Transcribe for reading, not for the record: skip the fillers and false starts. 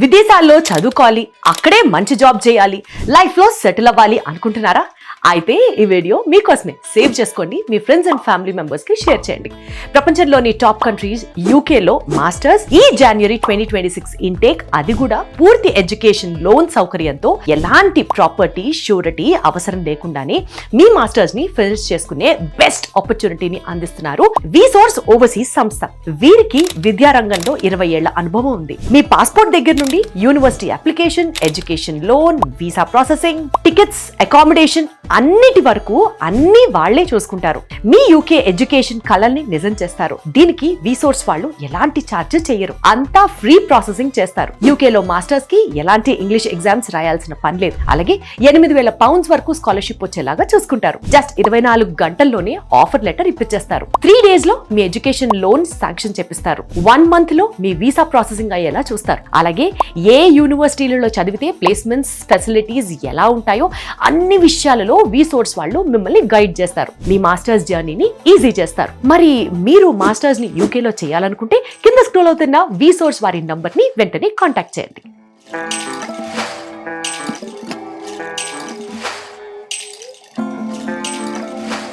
విదేశాల్లో చదువుకోవాలి, అక్కడే మంచి జాబ్ చేయాలి, లైఫ్లో సెటిల్ అవ్వాలి అనుకుంటున్నారా? అయితే ఈ వీడియో మీకోసమే. సేవ్ చేసుకోండి, మీ ఫ్రెండ్స్ అండ్ ఫ్యామిలీ మెంబర్స్ కి షేర్ చేయండి. ప్రపంచంలోని టాప్ కంట్రీస్ యూకేలో మాస్టర్స్ ఈ జనవరి 2026 ఇంటేక్, అది కూడా పూర్తి ఎడ్యుకేషన్ లోన్ సౌకర్యంతో ఎలాంటి ప్రాపర్టీ షూరిటీ అవసరం లేకుండానే మీ మాస్టర్స్ ని ఫినిష్ చేసుకునే బెస్ట్ ఆపర్చునిటీని అందిస్తున్నారు విసోర్స్ ఓవర్సీస్ సంస్థ. వీరికి విద్యారంగంలో 20 ఏళ్ల అనుభవం ఉంది. మీ పాస్పోర్ట్ దగ్గర నుండి university application, education loan, visa processing, tickets, accommodation అన్నిటి వరకు అన్ని వాళ్లే చూసుకుంటారు. మీ యూకే ఎడ్యుకేషన్ కలల్ని నిజం చేస్తారు. దీనికి విసోర్స్ వాళ్ళు ఎలాంటి ఛార్జ్ చేయరు, అంతా ఫ్రీ ప్రాసెసింగ్ చేస్తారు. యూకేలో మాస్టర్స్ కి ఎలాంటి ఇంగ్లీష్ ఎగ్జామ్స్ రాయాల్సిన పని లేదు. అలాగే 8,000 పౌండ్స్ వరకు స్కాలర్షిప్ వచ్చేలాగా చూసుకుంటారు. జస్ట్ 24 గంటల్లోనే ఆఫర్ లెటర్ ఇప్పించేస్తారు. 3 days లో మీ ఎడ్యుకేషన్ లోన్ శాంక్షన్ చేపిస్తారు. 1 month లో మీ వీసా ప్రాసెసింగ్ అయ్యేలా చూస్తారు. అలాగే ఏ యూనివర్సిటీలలో చదివితే ప్లేస్మెంట్స్ ఫెసిలిటీస్ ఎలా ఉంటాయో అన్ని విషయాలలో విసోర్స్ వాళ్ళు మిమ్మల్ని గైడ్ చేస్తారు. మీ మాస్టర్స్ జర్నీని ఈజీ చేస్తారు. మరి మీరు మాస్టర్స్ ని యూకేలో చేయాలనుకుంటే కింద స్క్రోల్ అవుతున్న విసోర్స్ వారి నంబర్ ని వెంటనే కాంటాక్ట్ చేయండి.